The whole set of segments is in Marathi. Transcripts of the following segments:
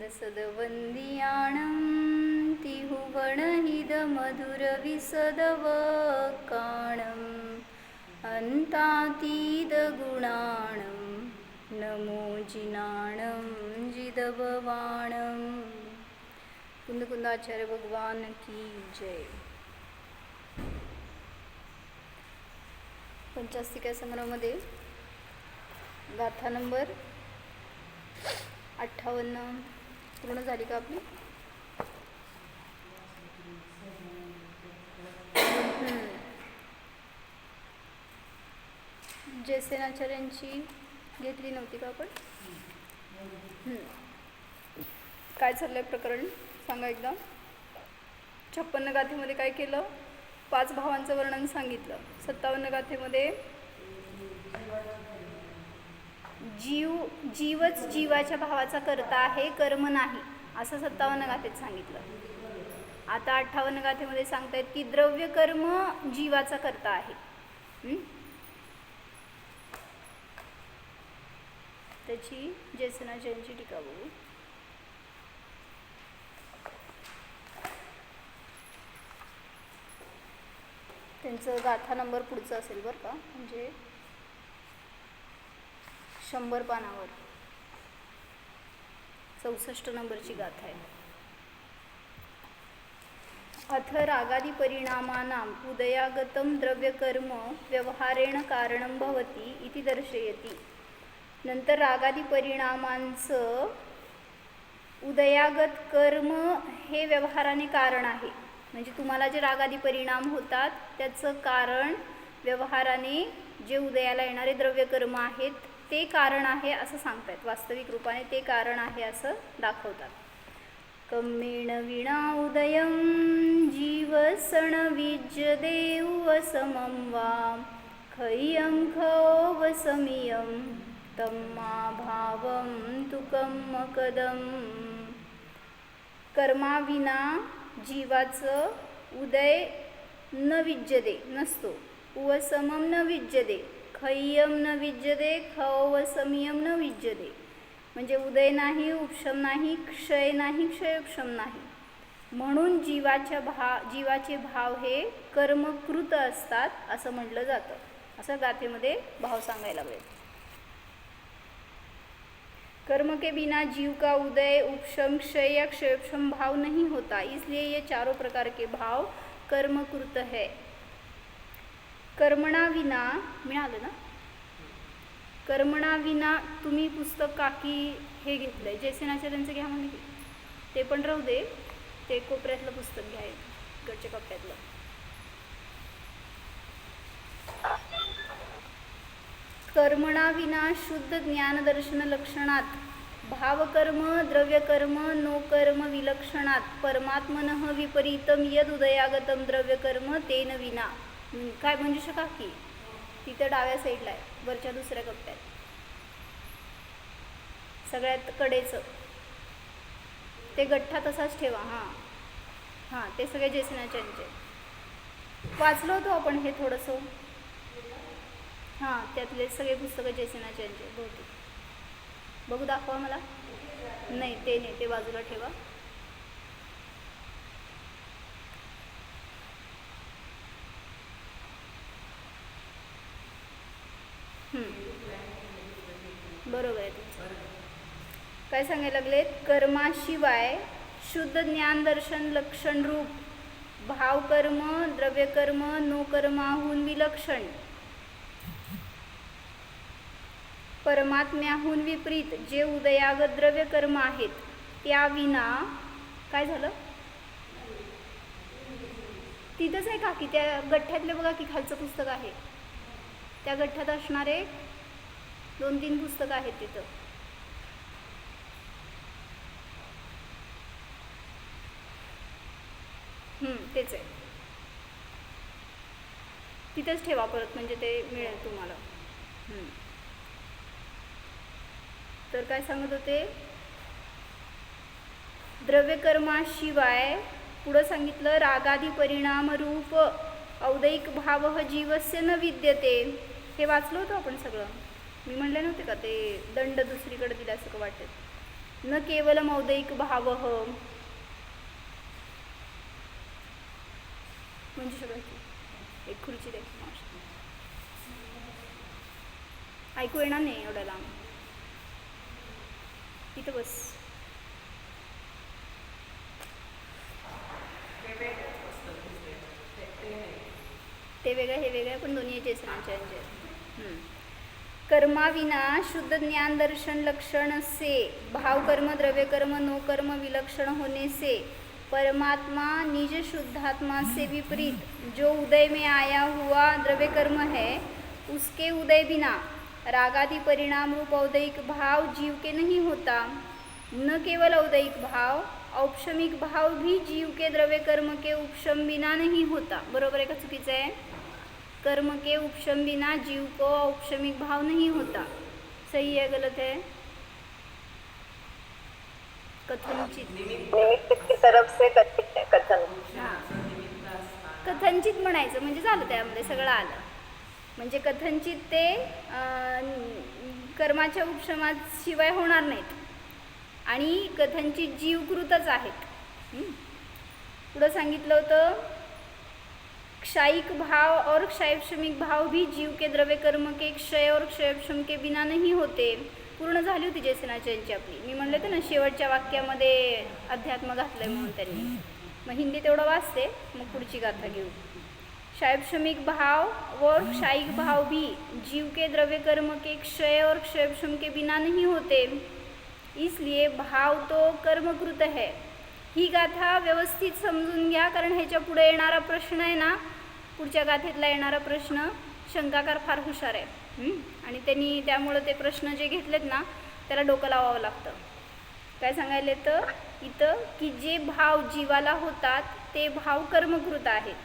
रसदवन्दियाणं तिहुवणहिदमधुरविसदवकाणम् अन्तातीतगुणाणं नमो जिनाणं जिदभवाणं। कुंदकुंदाचार्य भगवान की जय। पंचास्तिका संग्रहामध्ये गाथा नंबर 58 पूर्ण झाली का आपली? जयसेनाचार्यांची घेतली नव्हती का आपण? काय चाललंय प्रकरण सांगा एकदा. 56 गाथेमध्ये काय केलं? 5 भावांचं वर्णन सांगितलं. 57 गाथेमध्ये जीवच जीवाच्या भावाचा करता आहे, कर्म नाही, असं 57 गाथेत सांगितलं. आता 58 गाथेमध्ये सांगतायत की द्रव्य कर्म जीवाचा करता आहे. त्याची जयसेनाचार्यांची टीका बघू. त्यांचं गाथा नंबर पुढचा असेल बरं का, म्हणजे 100 पानावर 64 नंबरची गाथा आहे. अथ रागादि परिणामानां उदयागतं द्रव्यकर्म व्यवहारेण कारणं भवति इति दर्शयति. नंतर रागादि परिणामांचं उदयागत कर्म हे व्यवहाराने कारण आहे. म्हणजे तुम्हाला जे रागादी परिणाम होतात त्याचं कारण व्यवहाराने जे उदयाला येणारे द्रव्यकर्म आहेत ते कारण आहे असं सांगतात. वास्तविक रूपाने ते कारण आहे असं दाखवतात. कम्मेण विना उदयं जीवसण विज्यते उवसमं वा खय्यं खवसमियं तम्मा भावं तुकं मकदं. कर्माविना जीवाचं उदय न विज्यते नसतो, उवसमं न विज्यते, खय्यं न विज्यते, खवसमियं न विज्यते. म्हणजे उदय नाही, उपशम नाही, क्षय नाही, क्षयोपशम नाही. म्हणून जीवाचे भाव हे कर्मकृत असतात असं म्हटलं जातं. असं गाथेमध्ये भाव सांगायला लागले. कर्म के बिना जीव का उदय, उपशम, क्षय या क्षयोपशम भाव नहीं होता, इसलिए ये चारों प्रकार के भाव कर्मकृत है. कर्मणा विना मिळालं ना? कर्मणा विना तुम्ही पुस्तक काकी हे घेतलंय, जयसेनाचार्यांचं घ्या म्हणजे ते पण राहू दे, ते कोपऱ्यातलं पुस्तक घ्या, इकडच्या कप्प्यातलं. कर्मणा विना शुद्ध ज्ञानदर्शन लक्षणात भावकर्म द्रव्यकर्म नो कर्म विलक्षणात परमात्मनः विपरीतम यद उदयागतम द्रव्यकर्म तेन विना. काय म्हणजे शका की तिथं डाव्या साईडला आहे, वरच्या दुसऱ्या कप्प्यात सगळ्यात कडेचं ते गठ्ठा तसाच ठेवा. हां ते सगळे जयसेनाचार्यांचे वाचलो होतो आपण हे थोडंसं. त्यातले सगळे पुस्तकं जयसेनाचार्यांचे बहुतेक. बघू, दाखवा मला. नाही ते नाही, ते बाजूला ठेवा. बरोबर आहे तुमचं. काय सांगायला लागलेत? कर्माशिवाय शुद्ध ज्ञान दर्शन लक्षण रूप भावकर्म द्रव्यकर्म नो कर्माहून विलक्षण परमात्म्याहून विपरीत जे उदयागत द्रव्यकर्म आहेत त्या विना काय झालं? तिथंच आहे का की त्या गठ्ठ्यातले बघा की खालचं पुस्तक आहे, त्या गठ्ठ्यात असणारे 2-3 पुस्तकं आहेत तिथं. तेच आहे, तिथंच ठेवा परत म्हणजे ते मिळेल तुम्हाला. तर काय सांगत होते? द्रव्यकर्माशिवाय पुढं सांगितलं रागादी परिणाम रूप औदैक भाव जीवस्य न विद्यते. हे वाचलं होतं आपण सगळं. मी म्हणले नव्हते का ते दंड दुसरीकडे दिल्यासारखं वाटत. न केवलम औदयिक भाव म्हणजे सगळं एक खुर्ची द्या ऐकू येणार नाही एवढ्या लांब इथं बस ते वेगळं हे वेगळं पण दोन्ही चेसनांचे कर्माविना शुद्ध ज्ञान दर्शन लक्षण से भाव कर्म द्रव्य कर्म नो कर्म विलक्षण होने से परमात्मा निज शुद्धात्मा से विपरीत जो उदय में आया हुआ द्रव्य कर्म है उसके उदय बिना रागादि परिणाम रूप औदयिक भाव जीव के नहीं होता। न केवल औदयिक भाव औपशमिक भाव भी जीव के द्रव्य कर्म के उपशम बिना नहीं होता। बरोबर आहे का चुकीचं आहे? कर्म के उपशम बिना जीव को औपशमिक भाव नहीं होता। सही है गलत है? कथनचित निमित्त की तरफ से कथन कथनचित म्हणायचं म्हणजे झालं त्यामध्ये सगळं आलं म्हणजे कथनचित ते कर्माच्या उपशमात शिवाय होणार नाहीत आणि कथनचित जीवकृतच आहेत। पुढं सांगितलं होतं क्षयिक भाव और क्षयक्षमिक भाव भी जीव के द्रव्य कर्म के क्षय और क्षयक्षम के बिना नहीं होते। पूर्ण झाली होती जयसेनाचार्यांची आपली मी म्हणले होते ना शेवटच्या वाक्यामध्ये अध्यात्म घातलंय म्हणून त्यांनी मग हिंदी तेवढं वाचते मग पुढची गाथा घेऊ। क्षयक्षमिक भाव और क्षयिक भाव भी जीव के द्रव्य कर्म के क्षय और क्षयक्षम के बिना नहीं होते इसलिए भाव तो कर्मकृत है। ही गाथा व्यवस्थित समजून घ्या कारण ह्याच्या पुढे येणारा प्रश्न आहे ना पुढच्या गाथेतला येणारा प्रश्न शंकाकार फार हुशार आहे आणि त्यांनी त्यामुळं ते प्रश्न जे घेतलेत ना त्याला डोकं लावावं लागतं। काय सांगायला तर इथं की जे भाव जीवाला होतात ते भाव कर्मकृत आहेत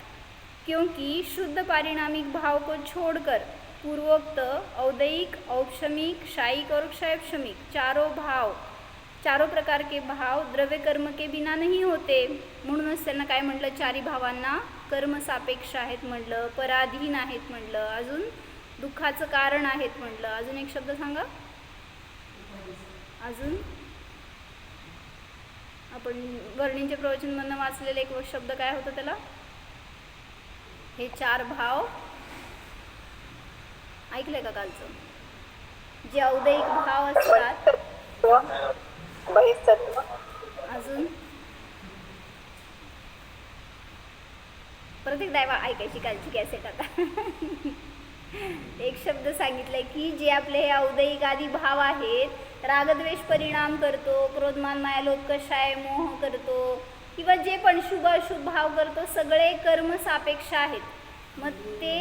क्योंकि शुद्ध पारिणामिक भाव को छोड़कर पूर्वोक्त औदयिक औपशमिक क्षयिक और क्षयक्षमिक चारों प्रकार के भाव द्रव्य कर्म के बिना नहीं होते। म्हणूनच त्यांना काय म्हटलं चारी भावांना कर्म सापेक्ष आहेत म्हटलं पराधीन आहेत म्हटलं अजून दुःखाचं कारण आहेत म्हटलं अजून एक शब्द सांगा अजून आपण वर्णींचे प्रवचनमधनं वाचलेले एक शब्द काय होतं त्याला हे चार भाव ऐकलंय का कालचं जे औदयिक भाव असतात अजून परत एकदा ऐकायची कालची कॅसेट आता एक शब्द सांगितलाय की जे आपले हे औदयिक आदी भाव आहेत रागद्वेष परिणाम करतो क्रोधमान माया लोभ कषाय मोह करतो किंवा जे पण शुभ अशुभ भाव करतो सगळे कर्म सापेक्ष आहेत। मग ते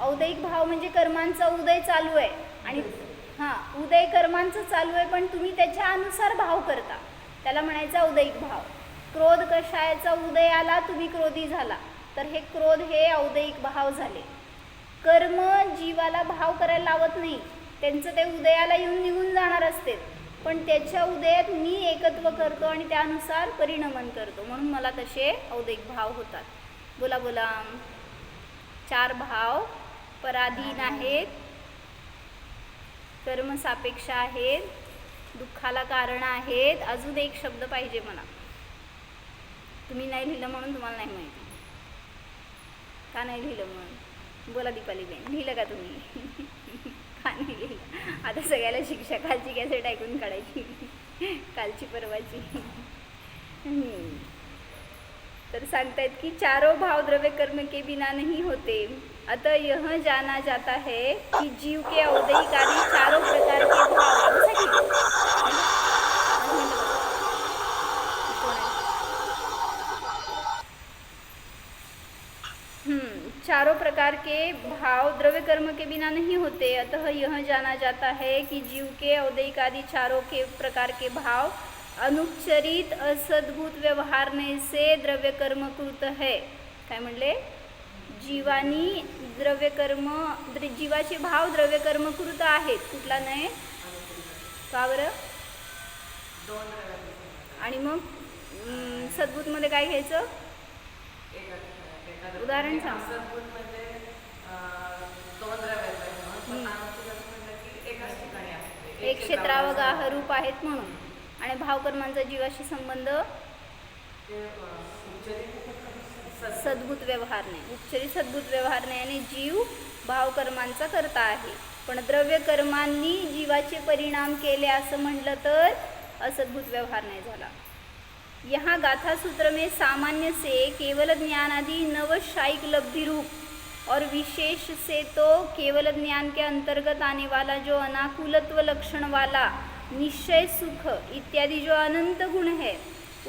औदयिक भाव म्हणजे कर्मांचा उदय चालू आहे आणि उदय कर्मांचं चालू आहे पण तुम्ही त्याच्या अनुसार भाव करता त्याला म्हणायचं औदयिक भाव। क्रोध कषायाचा उदय आला तुम्ही क्रोधी झाला तर हे क्रोध हे औदयिक भाव झाले। कर्म जीवाला भाव करायला लावत नाही त्यांचं ते उदयाला येऊन निघून जाणार असते पण त्याच्या उदयात मी एकत्व करतो आणि त्यानुसार परिणमन करतो म्हणून मला तसे औदयिक भाव होतात। बोला बोला चार भाव पराधीन आहेत कर्म सापेक्ष आहेत दुःखाला कारण आहेत अजून एक शब्द पाहिजे मला तुम्ही नाही लिहिलं म्हणून तुम्हाला नाही माहिती का नाही लिहिलं म्हणून बोला दीपाली बेन लिहिलं का तुम्ही का नाही लिहिलं आता सगळ्याला शिक्षा कालची कॅसेट ऐकून काढायची कालची परवाची तर सांगतायत की चारों भाव द्रव्य कर्म के बिना नहीं होते अतः यह जाना जाता है कि जीव के औदयिक आदि चारों प्रकार के भाव चारों प्रकार के भाव द्रव्य कर्म के बिना नहीं होते अतः यह जाना जाता है कि जीव के औदयिक आदि चारों के प्रकार के भाव अनुपचरित असद्भूत व्यवहारने से द्रव्य कर्म कृत है। काय म्हणले जीवानी द्रव्यकर्म जीवाचे भाव द्रव्यकर्म कृत आहेत कुठला नाही का बरं आणि मग सद्भूतमध्ये काय घ्यायचं उदाहरण सांग एक क्षेत्रावगाह रूप आहेत म्हणून आणि भावकर्मांचा जीवाशी संबंध सद्भूत व्यवहार नाही, उपचारी सद्भूत व्यवहार नाही आणि जीव भावकर्मांचा करता आहे. पण द्रव्य कर्मांनी जीवाचे परिणाम केले असं म्हटलं तर असद्भूत व्यवहार नहीं झाला. यहाँ गाथा सूत्र में सामान्य से केवल ज्ञानादि नवशायिक लब्धि रूप और विशेष से तो केवल ज्ञान के अंतर्गत आने वाला जो अनाकुलत्व लक्षण वाला निश्चय सुख इत्यादि जो अनंत गुण है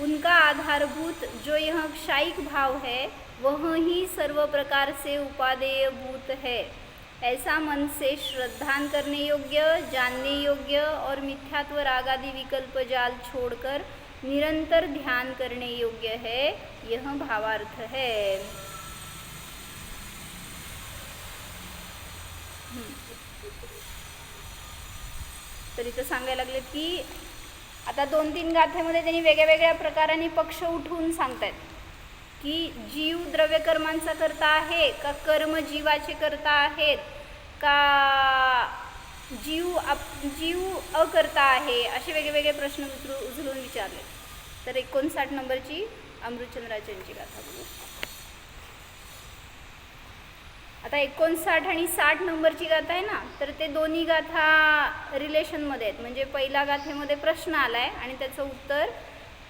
उनका आधारभूत जो यह क्षायिक भाव है वह ही सर्व प्रकार से उपादेय भूत है. ऐसा मन से श्रद्धान करने योग्य, जानने योग्य और मिथ्यात्व रागादि विकल्प जाल छोड़कर निरंतर ध्यान करने योग्य है. यह भावार्थ है. तर इथं सांगायला लागले की आता 2-3 गाथेमध्ये त्यांनी वेगळ्या वेगळ्या प्रकाराने पक्ष उठवून सांगतात की जीव द्रव्य कर्मांचा करता आहे का कर्म जीवाचे करता आहेत का जीव अकर्ता आहे, असे वेगवेगळे प्रश्न उचलून विचारले. तर 59 नंबरची अमृतचंद्राच्यांची गाथा बघू. आता 59 आणि 60 नंबरची गाथा आहे ना, तर ते दोन्ही गाथा रिलेशनमध्ये आहेत. म्हणजे पहिल्या गाथेमध्ये प्रश्न आलाय आणि त्याचं उत्तर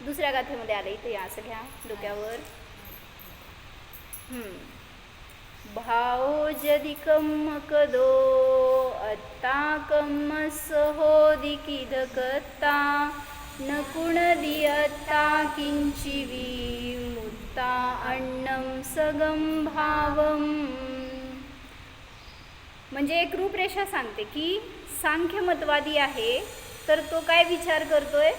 दुसऱ्या गाथेमध्ये आलं. इथे असं घ्या डोक्यावर. भाओ जदि कम्म कदो अत्ता कम्म सहोदि किदकत्ता न कुणदि अत्ता किंचिवी मुत्ता अन्नम सगम भावम. म्हणजे एक रूपरेषा सांगते की सांख्यमतवादी आहे तर तो काय विचार करतोय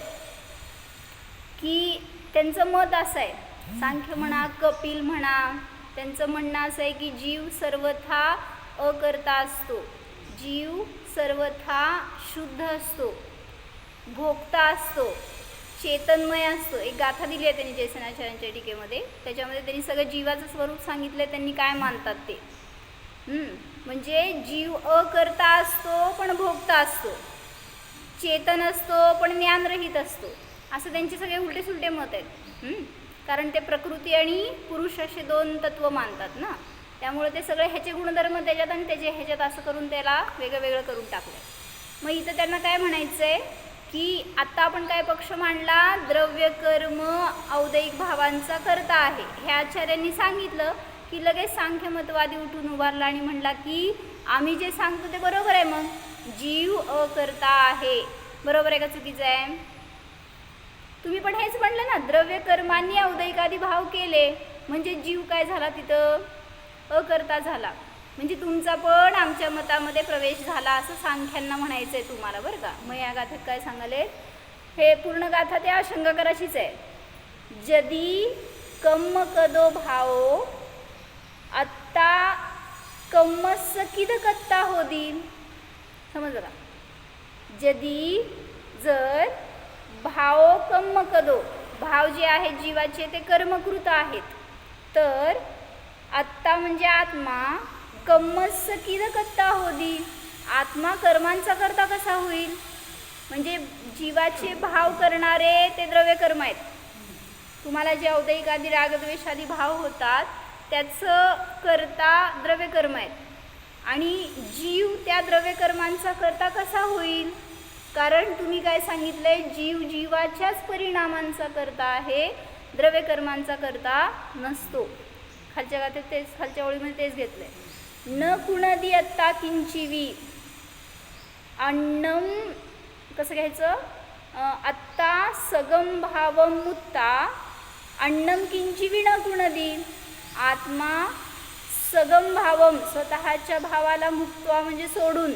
की त्यांचं मत असं आहे, सांख्य म्हणा कपिल म्हणा, त्यांचं म्हणणं असं आहे की जीव सर्वथा अकर्ता असतो, जीव सर्वथा शुद्ध असतो, भोगता असतो, चेतनमय असतो. एक गाथा दिली आहे त्यांनी जयसेनाचार्यांच्या टीकेमध्ये, त्याच्यामध्ये त्यांनी सगळं जीवाचं स्वरूप सांगितलं, त्यांनी काय मानतात ते. म्हणजे जीव अकर्ता असतो पण भोगता असतो, चेतन असतो पण ज्ञानरहित असतो, असं त्यांचे सगळे उलटे सुलटे मत आहेत. कारण ते प्रकृती आणि पुरुष असे 2 तत्व मानतात ना, त्यामुळे ते सगळे ह्याचे गुणधर्म त्याच्यात आणि त्याचे ह्याच्यात असं करून त्याला वेगळं वेगळं करून टाकलं. मग इथं त्यांना काय म्हणायचं आहे की आत्ता आपण काय पक्ष मांडला, द्रव्य कर्म औदैहिक भावांचा करता आहे हे आचार्यांनी सांगितलं की लगेच सांख्यमतवादी उठून उभारला आणि म्हणला की आम्ही जे सांगतो ते बरोबर आहे. मग जीव अकर्ता आहे, बरोबर आहे का चुकीचं आहे? तुम्ही पण हेच म्हणलं ना, द्रव्य कर्मांनी औदैहिकादी भाव केले म्हणजे जीव काय झाला, तिथं अकर्ता झाला. म्हणजे तुमचा पण आमच्या मतामध्ये प्रवेश झाला असं सांख्यांना म्हणायचं आहे तुम्हाला, बरं का. मग या गाथेत काय सांगाले, हे पूर्ण गाथा त्या शंकाकराशीच आहे. जदी कम्म कदो भाओ आत्ता कम्मस किदकत्ता होदी. समजलं का? जदी जर भाव कम्म कदो, भाव जे आहेत जीवाचे ते कर्मकृत आहेत, तर आत्ता म्हणजे आत्मा कम्मस किदकत्ता होदी, आत्मा कर्मांचा करता कसा होईल. म्हणजे जीवाचे भाव करणारे ते द्रव्य कर्म आहेत. तुम्हाला जे औदैहिक आदी रागद्वेषादी भाव होतात त्याचं करता द्रव्य कर्म आहेत आणि जीव त्या द्रव्य कर्मांचा करता कसा होईल. कारण तुम्ही काय सांगितलंय, जीव जीवाच्याच परिणामांचा करता आहे, द्रव्य कर्मांचा करता नसतो. खालच्या गाथेत तेच, खालच्या ओळीमध्ये तेच घेतलंय. न कुणदी अत्ता किंचिवी, अन्नम कसं घ्यायचं, आत्ता सगम भावम मुत्ता अन्नम किंचिवी न कुणदी. आत्मा सगम भावम स्वतःच्या भावाला मुक्त्वा म्हणजे सोडून,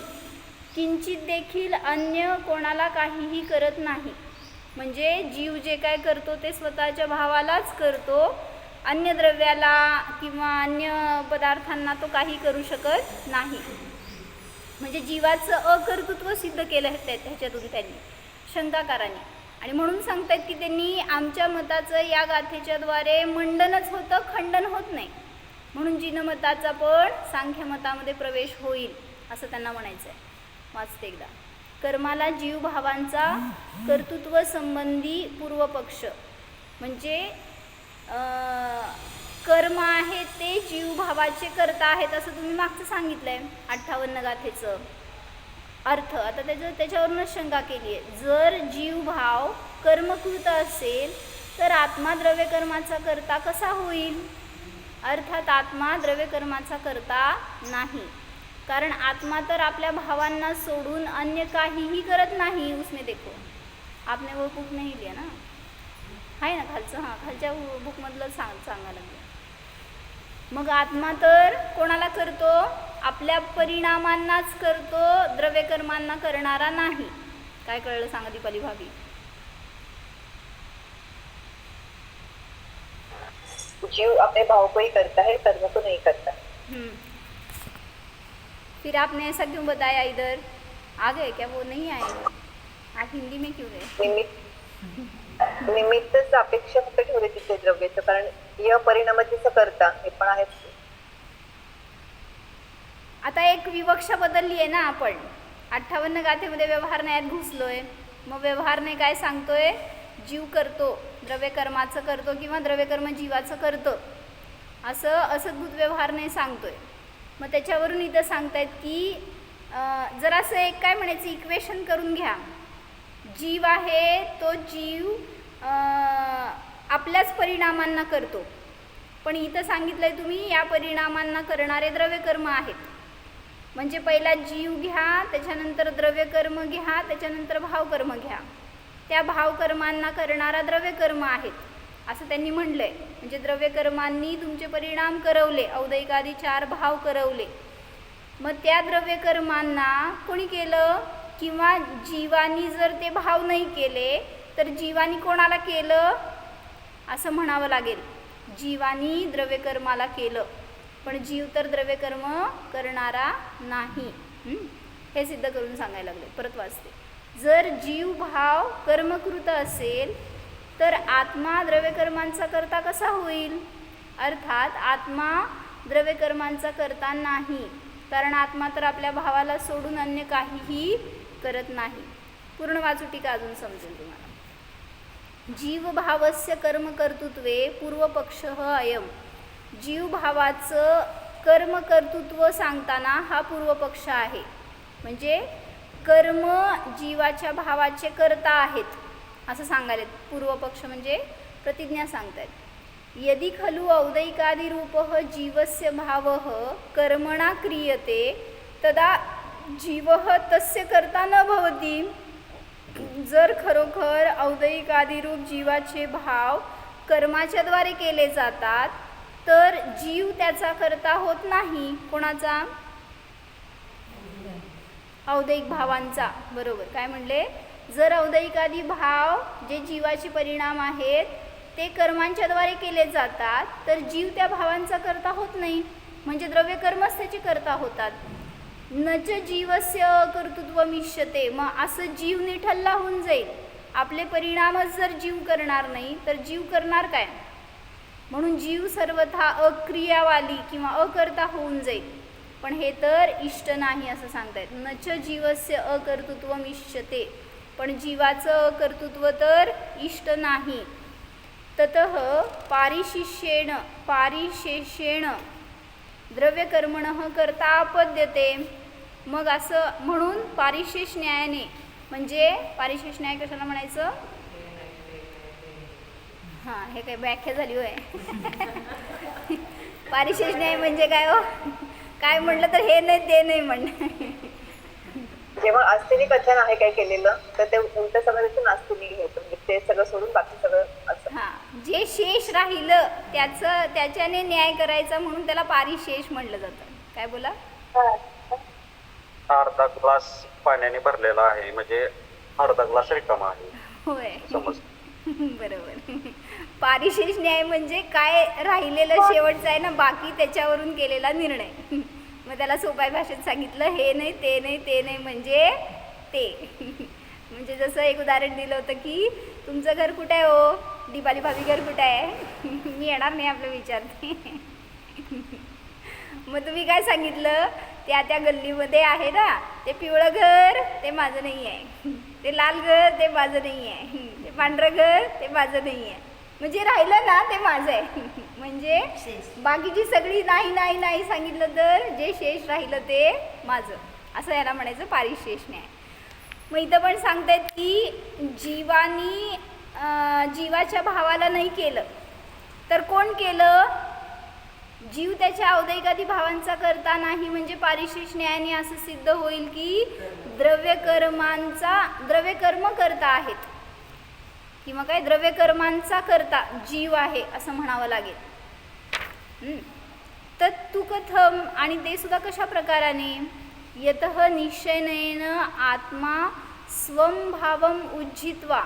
किंचित देखील अन्य कोणाला काहीही करत नाही. म्हणजे जीव जे काय करतो ते स्वतःच्या भावालाच करतो, अन्य द्रव्याला किंवा अन्य पदार्थांना तो काही करू शकत नाही. म्हणजे जीवाचं अकर्तृत्व सिद्ध केलं ह्याच्यातून त्यांनी शंकाकारांनी. आणि म्हणून सांगतात की त्यांनी आमच्या मताचं या गाथेच्याद्वारे मंडनच होतं, खंडन होत नाही. म्हणून जिनमताचा पण सांख्यमतामध्ये प्रवेश होईल असं त्यांना म्हणायचं आहे. वाचते एकदा. कर्माला जीवभावांचा कर्तृत्व संबंधी पूर्वपक्ष म्हणजे कर्म आहे ते जीवभावाचे कर्ता आहेत असं तुम्ही मागचं सांगितलं आहे 58 गाथेचं अर्थ. आता त्याच्यावरूनच शंका केली आहे. जर जीवभाव कर्मकृत असेल तर आत्मा द्रव्यकर्माचा कर्ता कसा होईल? अर्थात आत्मा द्रव्यकर्माचा कर्ता नाही, कारण आत्मा तर आपल्या भावांना सोडून अन्य काहीही करत नाही. उसमें देखो, आपने वो बुक नहीं लिया ना, आहे ना खालचं, हां खालच्या बुकमधलं सांगा लागलं. मग आत्मा तर कोणाला करतो? आपल्या परिणामांनाच करतो, द्रव्यकर्मांना करणारा नाही. काय कळलं सांगा दीपाली भाभी? जीव अपने भाव को ही करता है, कर्म को नहीं करता. फिर आपने ऐसा क्यों बताया? इधर आ गए क्या? वो नहीं आए, आप हिंदी में क्यों गए? निमित्तच अपेक्षा फक्त ठेवली तिथे द्रव्याचं, कारण या परिणामाचं करता हे पण आहेच. आता एक विवक्षा बदलली आहे ना आपण. 58 गाथेमध्ये व्यवहार न्यायात घुसलोय. मग व्यवहार न्याय काय सांगतोय? जीव करतो, द्रव्यकर्माचं करतो किंवा द्रव्यकर्म जीवाचं करतं, असं असद्भूत व्यवहार न्याय सांगतोय. मग त्याच्यावरून इथं सांगतायत की जरासं एक काय म्हणायचं इक्वेशन करून घ्या. जीव आहे तो जीव आपल्याच परिणामांना करतो, पण इथं सांगितलंय तुम्ही या परिणामांना करणारे द्रव्यकर्म आहेत. म्हणजे पहिला जीव घ्या, त्याच्यानंतर द्रव्यकर्म घ्या, त्याच्यानंतर भावकर्म घ्या. त्या भावकर्मांना करणारा द्रव्यकर्म आहेत असं त्यांनी म्हणलंय. म्हणजे द्रव्यकर्मांनी तुमचे परिणाम करवले, औदयिकादी 4 भाव करवले. मग त्या द्रव्यकर्मांना कोणी केलं? किंवा जीवानी जर ते भाव नाही केले तर जीवानी कोणाला केलं असं म्हणावं लागेल. जीवानी द्रव्यकर्माला केलं, पण जीव तर द्रव्यकर्म करणारा नाही. हे सिद्ध करून सांगायला लागले. परत वाचते. जर जीव भाव कर्मकृत असेल तर आत्मा द्रव्यकर्मांचा करता कसा होईल? अर्थात आत्मा द्रव्यकर्मांचा करता नाही, कारण आत्मा तर आपल्या भावाला सोडून अन्य काहीही करत नाही. पूर्ण वाचू टीका अजून समजेल तुम्हाला. जीवभावस्य कर्मकर्तृत्वे पूर्वपक्षः अयम. जीवभावाचं कर्मकर्तृत्व सांगताना हा पूर्वपक्ष आहे. म्हणजे कर्म जीवाच्या भावाचे कर्ता आहेत असं सांगायला पूर्वपक्ष म्हणजे प्रतिज्ञा सांगतायत. यदि खलु औदयिकादिरूपः जीवस्य भावः कर्मणा क्रियते तदा जीवः तस्य कर्ता न भवति. जर खरोखर औदयिकादिरूप जीवाचे भाव कर्माच्याद्वारे केले जातात तर जीव त्याचा कर्ता होत नाही. कोणाचा? औदयिक भावांचा. बरोबर. काय म्हणले? जर औदयिकादी भाव जे जीवाचे परिणाम आहेत ते कर्मांच्याद्वारे केले जातात तर जीव त्या भावांचा कर्ता होत नाही, म्हणजे द्रव्यकर्मच त्याचे कर्ता होतात. नच जीवस्य कर्तृत्वमिष्यते. मग असं जीव निठल्ला होऊन जाईल. आपले परिणामच जर जीव करणार नाही तर जीव करणार काय? म्हणून जीव सर्वथा अक्रियावाली किंवा अकर्ता होऊन जाईल. पण हे तर इष्ट नाही असं सांगतायत. नच जीवस्य अकर्तृत्वमिष्यते. पण जीवाचं अकर्तृत्व तर इष्ट नाही. ततः पारिशेषेण द्रव्यकर्मणः कर्ता आपद्यते. मग असं म्हणून पारिशेष न्यायाने, म्हणजे पारिशेष न्याय कशाला म्हणायचं? हां, हे काय व्याख्या झाली होय. पारिशेष न्याय म्हणजे काय हो? काय म्हटलं तर हे नाही ते नाही म्हणणं. जेव्हा आस्तिनी कथन आहे काय केलेलं तर ते उलट सगळं त्याचं नास्तिनी घ्यायचं, म्हणजे ते सगळं सोडून बाकी सगळं असं. हां, जे शेष राहिलं त्याच्याने न्याय करायचा म्हणून त्याला पारिशेष म्हटलं जातं. काय बोला? अर्धा ग्लास पाण्याने भरलेला आहे म्हणजे अर्धा ग्लास रिकामा आहे. होय, समज. बरोबर. पारिशेष न्याय म्हणजे काय राहिलेलं शेवटचं आहे ना बाकी, त्याच्यावरून केलेला निर्णय. मग त्याला सोप्या भाषेत सांगितलं, हे नाही ते नाही ते नाही म्हणजे ते. म्हणजे जसं एक उदाहरण दिलं होतं की तुमचं घर कुठे आहे हो? दीपाली भाभी घर कुठे आहे? मी येणार नाही आपलं विचारते. मग तुम्ही काय सांगितलं? त्या त्या गल्लीमध्ये आहे ना, ते पिवळं घर ते माझं नाही आहे, ते लाल घर ते माझं नाही आहे, ते पांढरं घर ते माझं नाही आहे. म्हणजे राहिलं ना ते माझं आहे. म्हणजे बाकीची सगळी नाही नाही नाही सांगितलं तर जे शेष राहिलं ते माझं, असं याला म्हणायचं पारिशेष न्याय. मग इथं पण सांगतायत की जीवाच्या भावाला नाही केलं तर कोण केलं? जीव त्याच्या औदैकादी भावांचा करता नाही. म्हणजे पारिशेष न्यायाने असं सिद्ध होईल की द्रव्यकर्म करता आहेत, किंवा काय द्रव्यकर्मांचा करता जीव आहे असं म्हणावं लागेल. तर तू कथम, आणि ते सुद्धा कशा प्रकाराने? यतः निश्चयेन आत्मा स्वं भावम उज्जित्वा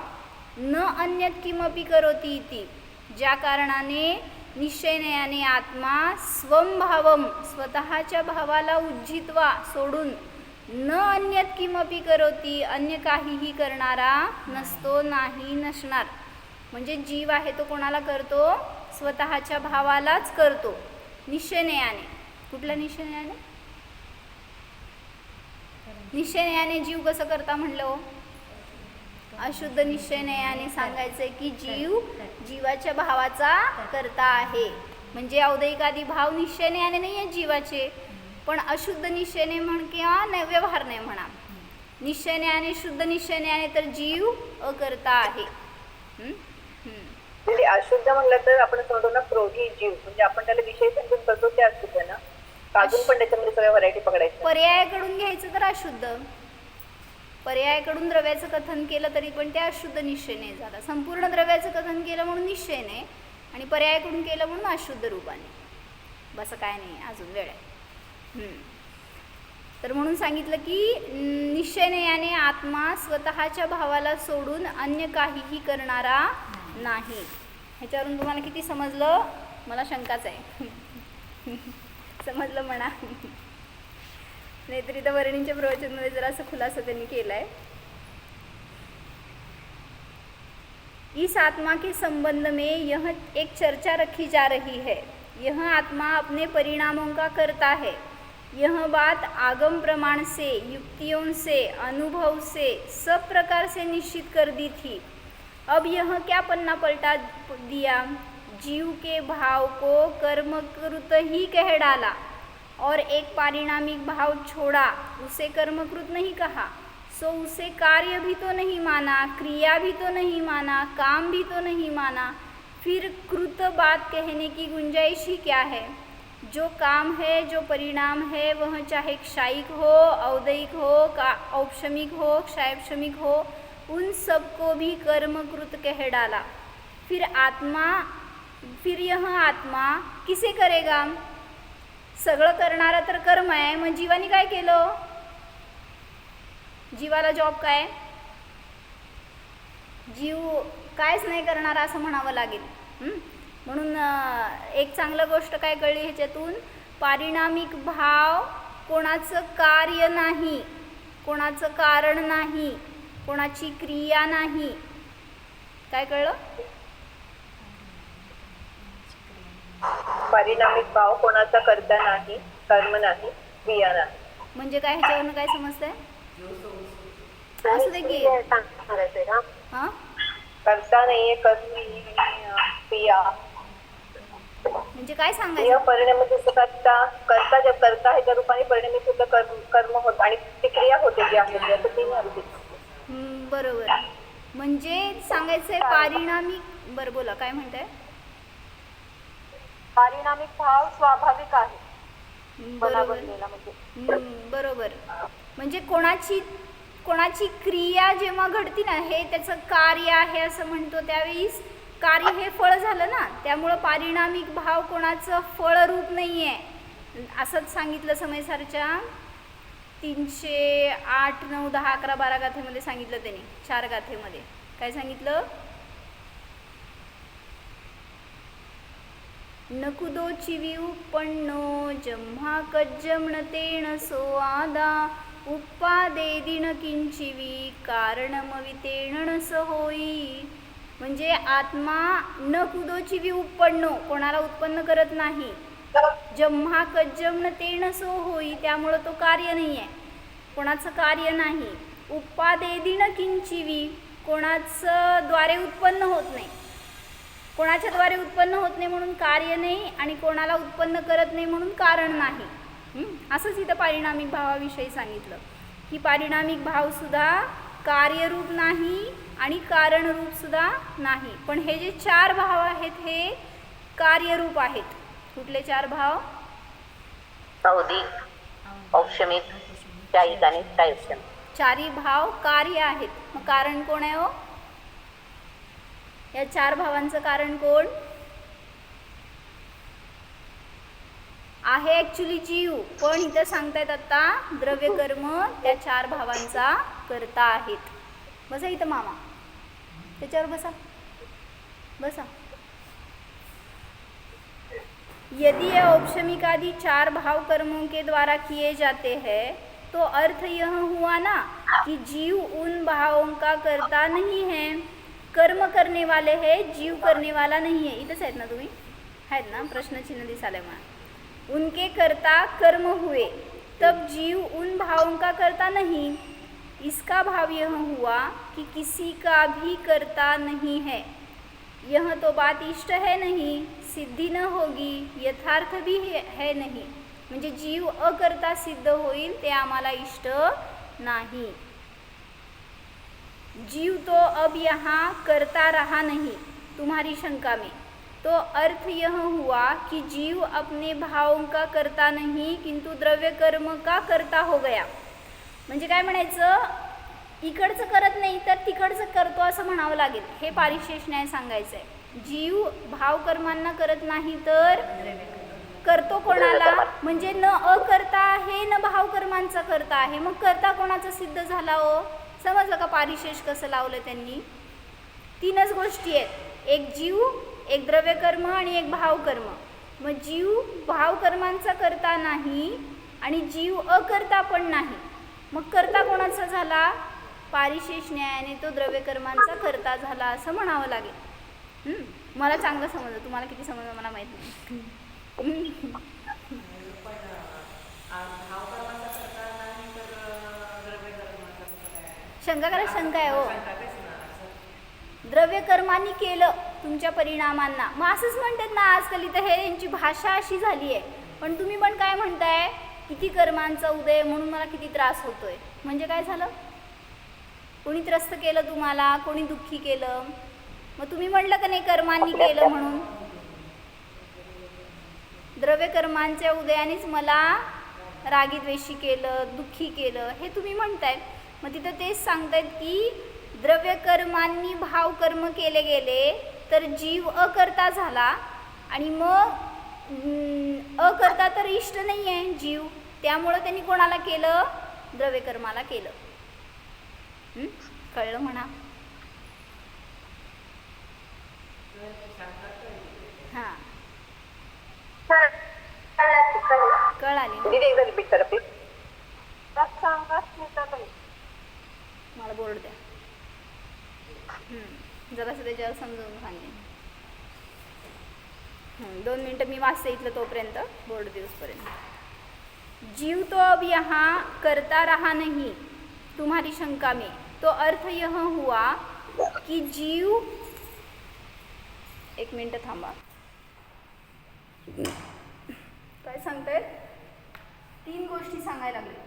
न अन्यत् किमपि करोति इति. ज्या कारणाने निश्चयने आत्मा स्वं भावम स्वतःच्या भावाला उज्जित्वा सोडून न अन्यत् किमपि करोति अन्य काहीही करणारा नसतो, नाही नसणार. म्हणजे जीव आहे तो कोणाला करतो? स्वतःच्या भावालाच करतो निश्चयने. कुठल्या निश्चयने? निश्चयने जीव कसं करता म्हणलं? अशुद्ध निश्चयने सांगायचंय की जीवाच्या भावाचा करता आहे. म्हणजे औदैकादी भाव निश्चयने नाही आहे जीवाचे, पण अशुद्ध निश्चयने म्हण किंवा व्यवहार नाही म्हणा, निश्चयने शुद्ध निश्चयने तर जीव अकर्ता आहे. म्हणजे अशुद्ध म्हणलं तर आपण समजतो ना क्रोधी जीव, म्हणजे आपण त्याला विषय समजून करतो ते अशुद्ध ना. अजून पण त्याच्यामध्ये सगळ्या व्हरायटी पकडायच्या. पर्यायाकडून घ्यायचं तर अशुद्ध, पर्यायाकडून द्रव्याचं कथन केलं तरी पण ते अशुद्ध निश्चयने झाला. संपूर्ण द्रव्याचं कथन केलं म्हणून निश्चयने, आणि पर्यायाकडून केलं म्हणून अशुद्ध रूपाने. बस काय नाही, अजून वेळ आहे. तर म्हणून सांगितलं की निश्चयने आत्मा स्वतःच्या भावाला सोडून अन्य काहीही करणारा नाही. ह्याच्यावरून तुम्हाला किती समजलं? मला शंकाच आहे. समजलं म्हणा. नाहीतरी तर वर्णींच्या प्रवचनमध्ये जरा असं खुलासा त्यांनी केला है. इस आत्मा के संबंध में यह एक चर्चा रखी जा रही है. यह आत्मा अपने परिणामों का करता है. यह बात आगम प्रमाण से, युक्तियों से, अनुभव से सब प्रकार से निश्चित कर दी थी. अब यह क्या पन्ना पलटा दिया? जीव के भाव को कर्मकृत ही कह डाला और एक पारिणामिक भाव छोड़ा, उसे कर्मकृत नहीं कहा. सो उसे कार्य भी तो नहीं माना, क्रिया भी तो नहीं माना, काम भी तो नहीं माना. फिर कृत बात कहने की गुंजाइश ही क्या है? जो काम है, जो परिणाम है, वह चाहे क्षयिक हो, औदैक हो, औपशमिक हो, क्षयपशमिक हो, उन सबको भी कर्मकृत कह डाला. फिर यह आत्मा किसे करेगा? सगळं करणारा तर कर्म आहे. मग जीवाने काय केलं? जीवाला जॉब काय? जीव कायच नाही करणारा असं म्हणावं लागेल. म्हणून एक चांगलं गोष्ट काय कळली ह्याच्यातून? पारिणामिक भाव कोणाचं कार्य नाही, कोणाचं कारण नाही, कोणाची क्रिया नाही. काय कळलं? पारिणामिक भाव कोणाचा करता नाही, कर्म नाही, क्रिया नाही. म्हणजे काय? ह्याच्यावरून काय समजतंय? असं दे की हां, करता नाहीये, कर्म नाहीये, क्रिया. म्हणजे काय क्रिया सांगायचं? परिणामी करता जब करता है त्या रूपाने परिणामी सुद्धा कर्म होत आणि ती क्रिया होते जी आहे ती असं तीन अर्थ. बरोबर. म्हणजे सांगायचंय पारिणामिक. बरं बोला, काय म्हणताय? पारिणामिक भाव स्वाभाविक आहे. बरोबर बरोबर. म्हणजे कोणाची क्रिया जेव्हा घडती ना, हे त्याचं कार्य आहे असं म्हणतो, त्यावेळीस कार्य हे फळ झालं ना, त्यामुळं पारिणामिक भाव कोणाचं फळरूप नाही आहे. असंच सांगितलं समयसारच्या 308, 9, 10, 11, 12 गाथेमध्ये सांगितलं त्यांनी. 4 गाथेमध्ये काय सांगितलं? नकुदो चिवी उपन्नो जम्हा कज्जमणतेण सोआदा उप्पादेदिन किंचिवी कारणमवितेण स होई. म्हणजे आत्मा न कुदो चिवी उपन्नो, कोणाला उत्पन्न करत नाही. जम्हा कज्जम न तेन सो होई, त्यामुळं तो कार्य नाही आहे, कोणाचं कार्य नाही. उपादेदिन किंचिवी, कोणाचं द्वारे उत्पन्न होत नाही, कोणाच्या द्वारे उत्पन्न होत नाही म्हणून कार्य नाही, आणि कोणाला उत्पन्न करत नाही म्हणून कारण नाही. असंच इथं पारिणामिक भावाविषयी सांगितलं की पारिणामिक भावसुद्धा कार्यरूप नाही आणि कारणरूपसुद्धा नाही. पण हे जे 4 भाव आहेत हे कार्यरूप आहेत. कुठले 4 भाव? औदिक, औक्षमिक, शायिक आणि शायुक्षमिक. 4ही भाव कार्य आहेत. मग कारण कोण आहे हो? या 4 भावांचं कारण कोण आहे? ॲक्च्युली जीव. पण इथं सांगतायत आता द्रव्य कर्म त्या 4 भावांचा करता आहेत. बसा इथं मामा, त्याच्यावर बसा बसा. यदि यह औपशमिकादि 4 भाव कर्मों के द्वारा किए जाते हैं तो अर्थ यह हुआ ना कि जीव उन भावों का करता नहीं है, कर्म करने वाले है, जीव करने वाला नहीं है. इथंच आहेत ना तुम्ही? आहेत ना? प्रश्नचिन्ह दिसाले मला. उनके कर्ता कर्म हुए तब जीव उन भावों का करता नहीं. इसका भाव यह हुआ कि किसी का भी करता नहीं है. यह तो बात इष्ट है नहीं, सिद्धी न होगी, यथार्थ भी है नहीं. म्हणजे जीव अकर्ता सिद्ध होईल ते आम्हाला इष्ट नाही. जीव तो अब यहाँ करता रहा नहीं तुम्हारी शंका में, तो अर्थ यह हुआ कि जीव अपने भावों का करता नहीं किंतु द्रव्य कर्म का करता हो गया. म्हणजे काय म्हणायचं? इकडचं करत नाही तर तिकडचं करतो असं म्हणावं लागेल. हे पारिशेष न्याय सांगायचं आहे. जीव भावकर्मांना करत नाही तर करतो कोणाला? म्हणजे न अकर्ता आहे न भावकर्मांचा करता आहे. मग करता कोणाचा सिद्ध झाला हो? समजलं का पारिशेष कसं लावलं त्यांनी? 3च गोष्टी आहेत, एक जीव, एक द्रव्यकर्म आणि एक भावकर्म. मग जीव भावकर्मांचा करता नाही आणि जीव अकर्ता पण नाही. मग करता कोणाचा झाला? पारिशेष न्यायाने तो द्रव्यकर्मांचा करता झाला असं म्हणावं लागेल. मला चांगलं समजलं, तुम्हाला किती समजलं मला माहीत नाही. शंका करा, शंका आहे हो. द्रव्यकर्मांनी केलं तुमच्या परिणामांना, मग असंच म्हणतात ना आजकाल. इथं हे यांची भाषा अशी झाली आहे. पण तुम्ही पण काय म्हणताय? किती कर्मांचा उदय म्हणून मला किती त्रास होतोय. म्हणजे काय झालं? कोणी त्रस्त केलं तुम्हाला, कोणी दुःखी केलं. मग तुम्ही म्हटलं का नाही कर्मांनी केलं म्हणून? द्रव्यकर्मांच्या उदयानेच मला रागीद्वेषी केलं, दुःखी केलं, हे तुम्ही म्हणताय. मग तिथं तेच सांगतायत की द्रव्यकर्मांनी भावकर्म केले गेले तर जीव अकर्ता झाला, आणि मग अकर्ता तर इष्ट नाही आहे जीव, त्यामुळं त्यांनी कोणाला केलं? द्रव्यकर्माला केलं. कळलं म्हणा? हां, कळाली. दीदी एकदा रिपीट करा प्लीज. मला बोर्ड द्या. जरासं त्याच्यावर समजावून सांगेन. 2 मिनटं मी वाचते इथलं तोपर्यंत, बोर्ड दिवसपर्यंत. जीव तो अब यहाँ करता रहा नहीं तुम्हारी शंका में, तो अर्थ यह हुआ कि जीव. 1 मिनटं थांबा. काय सांगतायत? 3 गोष्टी सांगायला लागले.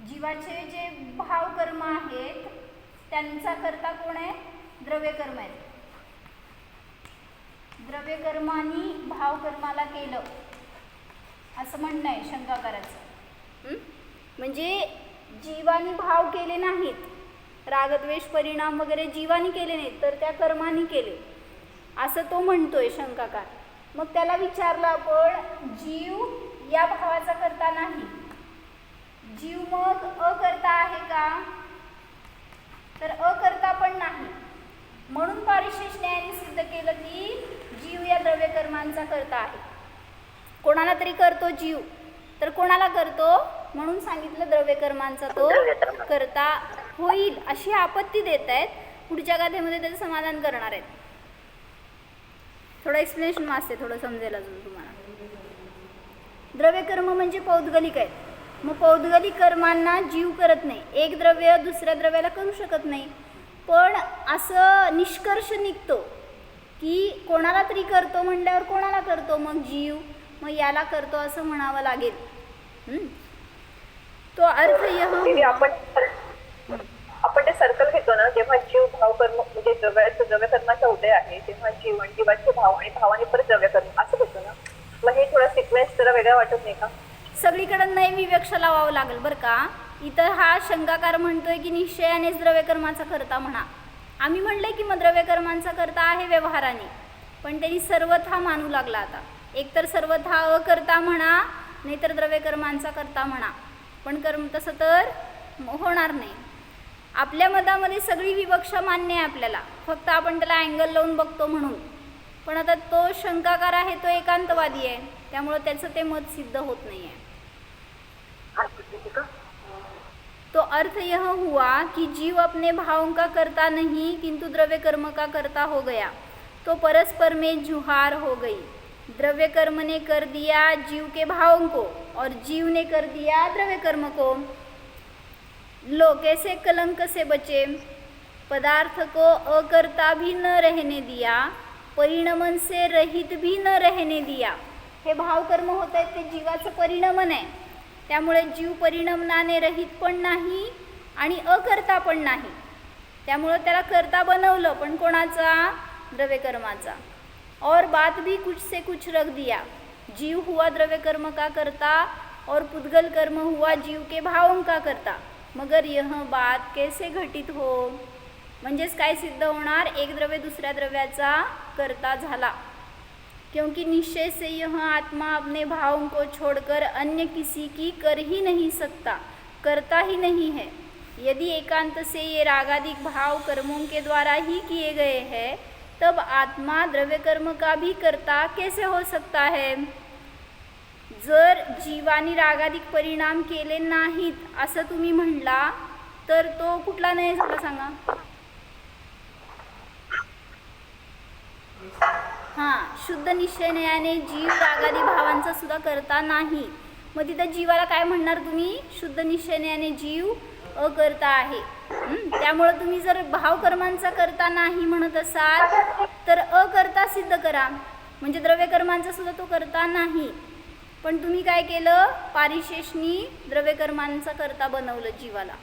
जीवाचे जे भावकर्म आहेत त्यांचा करता कोण आहे? द्रव्यकर्म आहे. द्रव्यकर्मांनी भावकर्माला केलं असं म्हणणं आहे शंकाकाराचं. म्हणजे जीवानी भाव केले नाहीत, रागद्वेष परिणाम वगैरे जीवानी केले नाहीत, तर त्या कर्मांनी केले असं तो म्हणतोय शंकाकार. मग त्याला विचारलं आपण, जीव या भावाचा करता नाही, जीव मग अकर्ता आहे का? तर अकर्ता पण नाही. म्हणून पारिशेष न्यायाने सिद्ध केलं की जीव या द्रव्यकर्मांचा करता आहे. कोणाला तरी करतो जीव, तर कोणाला करतो? म्हणून सांगितलं द्रव्यकर्मांचा तो करता होईल अशी आपत्ती देत आहेत, पुढच्या गाथेमध्ये त्याचं समाधान करणार आहेत. थोडं एक्सप्लेनेशन वाचते, थोडं समजेल अजून तुम्हाला. द्रव्यकर्म म्हणजे पौद्गलिक आहेत. मग पौद्गलिक कर्मांना जीव करत नाही. एक द्रव्य दुसऱ्या द्रव्याला करू शकत नाही. पण असं निष्कर्ष निघतो की कोणाला तरी करतो म्हणल्यावर कोणाला करतो, मग जीव, मग याला करतो असं म्हणावं लागेल. तो अर्थ दीदी, आपण ते सर्कल घेतो ना, जेव्हा जीव भाव कर्म म्हणजे द्रव्यकर्माचा उदय आहे तेव्हा जीव आणि जीवाचे भाव आणि भावाने परत द्रव्यकर्म असं घेतो ना. मग हे थोडा सिक्वेन्स जरा वेगळा वाटत नाही का? सगळीकडं नाही विवक्ष लावावं लागेल बरं का. इथं हा शंकाकार म्हणतोय की निश्चयानेच द्रव्यकर्माचा करता म्हणा. आम्ही म्हणले की मग द्रव्यकर्मांचा करता आहे व्यवहाराने, पण त्यांनी सर्वथा मानू लागला. आता एकतर सर्वथा अकर्ता म्हणा, नाहीतर द्रव्यकर्मांचा करता म्हणा, पण कर्म तसं तर होणार नाही. आपल्या मतामध्ये सगळी विवक्षा मान्य आहे आपल्याला, फक्त आपण त्याला अँगल लावून बघतो म्हणून. पण आता तो शंकाकार आहे, तो एकांतवादी आहे, त्यामुळं त्याचं ते मत सिद्ध होत नाही आहे. तो अर्थ यह हुआ कि जीव अपने भावों का करता नहीं किंतु द्रव्य कर्म का करता हो गया, तो परस्पर में जुहार हो गई. द्रव्य कर्म ने कर दिया जीव के भावों को और जीव ने कर दिया द्रव्य कर्म को. लो कैसे कलंक से बचे. पदार्थ को अकर्ता भी न रहने दिया, परिणमन से रहित भी न रहने दिया. हे भावकर्म होत आहेत ते जीवाचं परिणमन आहे, त्यामुळे जीव परिणमनाने रहित पण नाही आणि अकर्ता पण नाही. त्यामुळं त्याला कर्ता बनवलं, पण कोणाचा? द्रव्यकर्माचा. और बात भी कुछ से कुछ रख दिया. जीव हुआ द्रव्यकर्म का करता और पुद्गल कर्म हुआ जीव के भावों का करता. मगर यह बात कैसे घटित हो. म्हणजेच काय सिद्ध होणार? एक द्रव्य दुसऱ्या द्रव्याचा करता झाला, क्योंकि निश्चय से यह आत्मा अपने भावों को छोड़कर अन्य किसी की कर ही नहीं सकता, करता ही नहीं है. यदि एकांत से ये रागादिक भाव कर्मों के द्वारा ही किए गए हैं, तब आत्मा द्रव्य कर्म का भी करता कैसे हो सकता है. जर जीवानी रागादिक परिणाम केले नाहीत असं तुम्ही म्हणला तर तो कुठला नाही झाला सांगा. हां, शुद्ध निश्चयाने जीव रागादी भावांचा सुद्धा करता नाही. मग तिथं जीवाला काय म्हणणार तुम्ही? शुद्ध निश्चयाने जीव अकर्ता आहे. त्यामुळं तुम्ही जर भावकर्मांचा करता नाही म्हणत असाल तर अकर्ता सिद्ध करा, म्हणजे द्रव्यकर्मांचा सुद्धा तो करता नाही. पण तुम्ही काय केलं? पारिशेषनी द्रव्यकर्मांचा करता बनवलं जीवाला.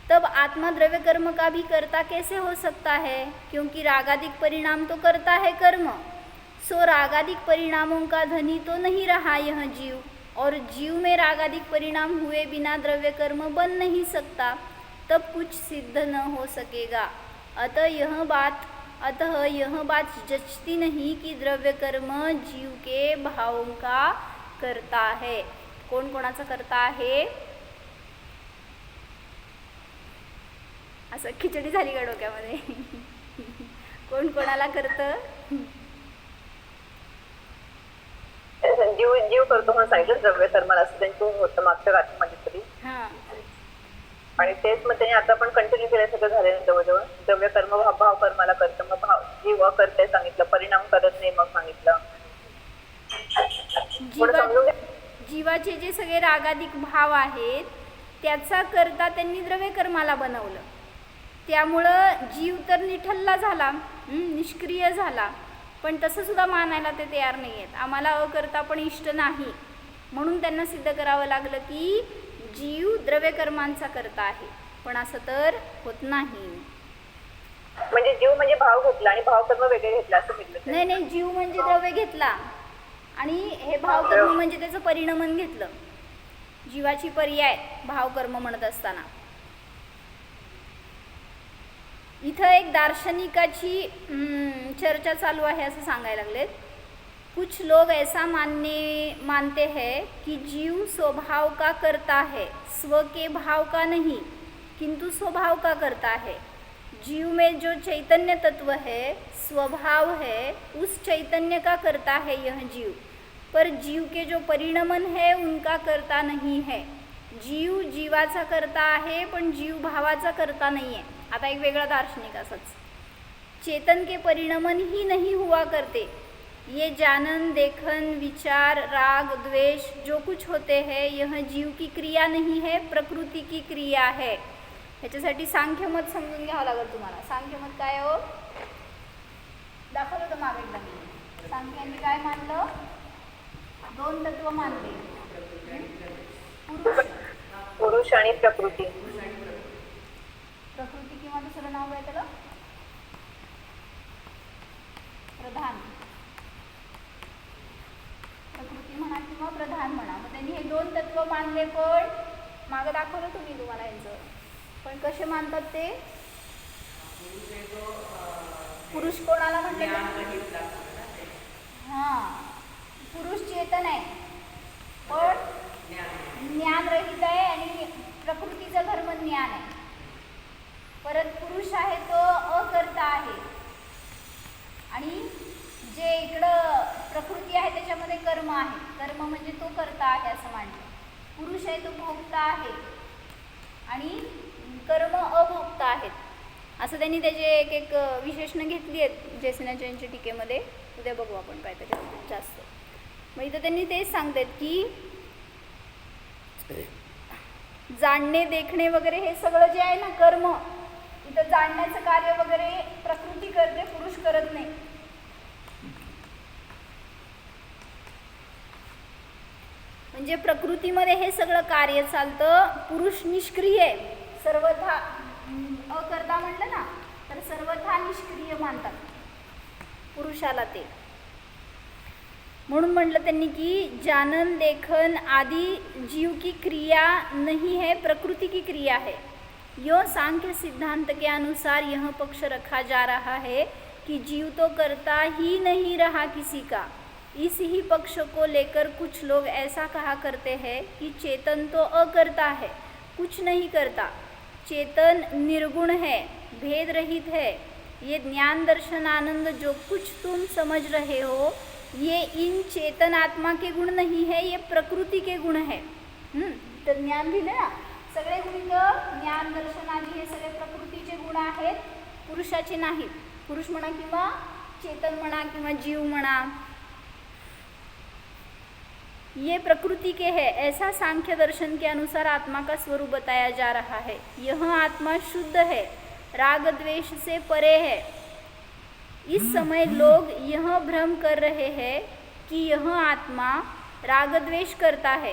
तब आत्मा द्रव्य कर्म का भी करता कैसे हो सकता है, क्योंकि रागादिक परिणाम तो करता है कर्म. सो रागादिक परिणामों का धनी तो नहीं रहा यह जीव, और जीव में रागादिक परिणाम हुए बिना द्रव्य कर्म बन नहीं सकता, तब कुछ सिद्ध न हो सकेगा. अतः यह बात जचती नहीं कि द्रव्य कर्म जीव के भावों का करता है. कोण कोणाचा करता आहे? असं खिचडी झाली का डोक्यामध्ये? कोण कोणाला करतं? जीव करतो म्हणून सांगितलं द्रव्य कर्माला, असं त्यांचं होतं मागच्या गाठीमध्ये तरी. हां, आणि तेच मग त्यांनी आता पण कंटिन्यू केल्यासारखं झालेलं जवळजवळ. द्रव्य कर्म भाव कर्माला करतं, मग जीव करते सांगितलं, परिणाम करत नाही मग सांगितलं. जीवाचे जे सगळे रागादिक भाव आहेत त्याचा करता त्यांनी द्रव्य कर्माला बनवलं. त्यामुळं जीव तर निठल्ला झाला, निष्क्रिय झाला, पण तसं सुद्धा मानायला ते तयार नाही आहेत. आम्हाला अकर्ता पण इष्ट नाही, म्हणून त्यांना सिद्ध करावं लागलं की जीव द्रव्यकर्मांचा करता आहे, पण असं तर होत नाही. म्हणजे जीव म्हणजे भाव घेतला आणि भावकर्म वेगळे घेतला असं म्हटलं. नाही, जीव म्हणजे द्रव्य घेतला आणि हे भावकर्म म्हणजे त्याचं परिणमन घेतलं. जीवाची पर्याय भावकर्म म्हणत असताना इथं एक दार्शनिकाची चर्चा चालू आहे असं सांगायला लागलेत. कुछ लोग ऐसा मानते हैं कि जीव स्वभाव का करता है, स्व के भाव का नहीं, किंतु स्वभाव का करता है. जीव में जो चैतन्य तत्व है, स्वभाव है, उस चैतन्य का करता है यह जीव, पर जीव के जो परिणमन है उनका करता नहीं है. जीव जीवाचा करता आहे पण जीव भावाचा करता नहीं है. आता एक वेगळा दार्शनिक असंच, चेतन के परिणमन ही नहीं हुआ करते. ये जानन देखन विचार राग द्वेष जो कुछ होते हैं यह जीव की क्रिया नहीं है, प्रकृति की क्रिया है. ह्याच्यासाठी सांख्यमत समजून घ्यावं लागेल तुम्हाला. सांख्यमत काय हो, दाखवलं होतं मागे एकदा मी. सांख्यांनी काय मानलं, दोन तत्व मानले, पुरुष पुरुष आणि प्रकृती. प्रकृती किंवा दुसरं नाव काय त्याला, प्रधान. प्रकृती म्हणा किंवा प्रधान म्हणा. मग त्यांनी हे दोन तत्व मानले, पण मागं दाखवलं तुम्ही तुम्हाला यांचं. पण कसे मानतात ते, पुरुष कोणाला म्हणले, हां पुरुष चेतन आहे पण ज्ञान रहित आहे आणि प्रकृतीचा धर्म ज्ञान आहे. परत पुरुष आहे तो अकर्ता आहे आणि जे इकडं प्रकृती आहे त्याच्यामध्ये कर्म आहे. कर्म म्हणजे तो करता आहे असं मानलं. पुरुष आहे तो भोगता आहे आणि कर्म अभोगता आहेत. असं त्यांनी त्याचे एक एक विशेषणं घेतली आहेत जयसेनाचार्यांच्या टीकेमध्ये. उद्या बघू आपण काय त्याच्यामध्ये जास्त. मग इथं त्यांनी तेच सांगतात की जाणणे देखणे वगैरे हे सगळं जे आहे ना कर्म, इथं जाणण्याचं कार्य वगैरे प्रकृती करते, पुरुष करत नाही. म्हणजे प्रकृतीमध्ये हे सगळं कार्य चालतं, पुरुष निष्क्रिय आहे, सर्वथा अकर्ता म्हणलं ना तर सर्वथा निष्क्रिय मानतात पुरुषाला ते. म्हणून म्हटलं त्यांनी की जानन देखन आदि जीव की क्रिया नहीं है, प्रकृति की क्रिया है. यो सांख्य सिद्धांत के अनुसार यह पक्ष रखा जा रहा है कि जीव तो करता ही नहीं रहा किसी का. इस ही पक्ष को लेकर कुछ लोग ऐसा कहा करते हैं कि चेतन तो अकर्ता है, कुछ नहीं करता, चेतन निर्गुण है, भेद रहित है. ये ज्ञान दर्शन आनंद जो कुछ तुम समझ रहे हो ये इन चेतन आत्मा के गुण नहीं है, ये प्रकृति के गुण है. तर ज्ञान दिले ना, सगळे गुण इथं ज्ञान दर्शन आदी हे सगळे प्रकृतीचे गुण आहेत, पुरुषाचे नाहीत. पुरुष म्हणा किंवा चेतन म्हणा किंवा जीव म्हणा, ये प्रकृति के है. ऐसा सांख्य दर्शन के अनुसार आत्मा का स्वरूप बताया जा रहा है. यह आत्मा शुद्ध है, राग द्वेष से परे है. इस समय लोग यह भ्रम कर रहे हैं कि यह आत्मा राग द्वेष करता है,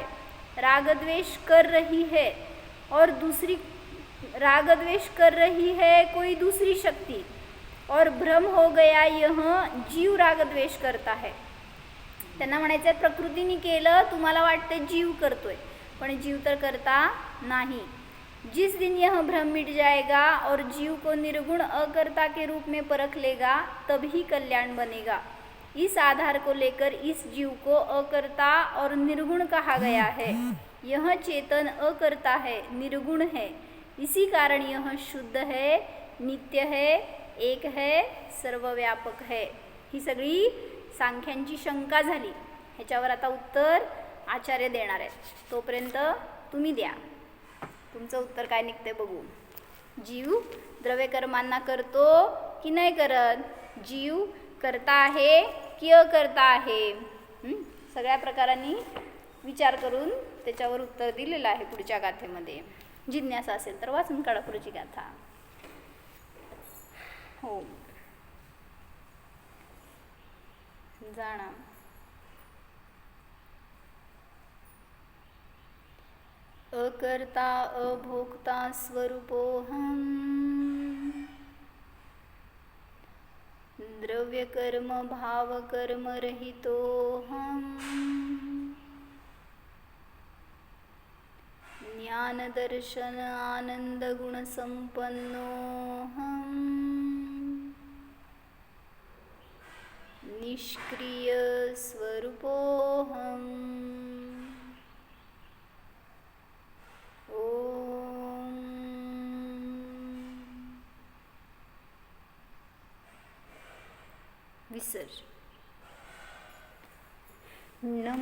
राग द्वेष कर रही है और दूसरी राग द्वेष कर रही है कोई दूसरी शक्ति, और भ्रम हो गया यह जीव राग द्वेष करता है. त्यांना म्हणायचं आहे प्रकृतीने केलं, तुम्हाला वाटते जीव करतोय पण जीव तर करता नाही. जिस दिन यह भ्रम मिट जाएगा और जीव को निर्गुण अकर्ता के रूप में परख लेगा तभी कल्याण बनेगा. इस आधार को लेकर इस जीव को अकर्ता और निर्गुण कहा गया है. यह चेतन अकर्ता है, निर्गुण है, इसी कारण यह शुद्ध है, नित्य है, एक है, सर्वव्यापक है. ही सगळी सांख्यांची शंका झाली. ह्याच्यावर आता उत्तर आचार्य देणार आहेत. तोपर्यंत तुम्ही द्या, तुमचं उत्तर काय निघते बघू. जीव द्रव्यकर्मांना करतो की नाही करत, जीव करता आहे की अकर्ता आहे. सगळ्या प्रकारांनी विचार करून त्याच्यावर उत्तर दिलेलं आहे पुढच्या गाथेमध्ये. जिज्ञासा असेल तर वाचून काढा पुढची गाथा. हो जाणा. अकर्ता अभोक्ता स्वरूपोऽहम्, द्रव्यकर्म भावकर्म रहितोऽहम्, ज्ञानदर्शन आनन्दगुणसम्पन्नोऽहम्, निष्क्रिय स्वरूपोऽहम्. ओम विसर्ज.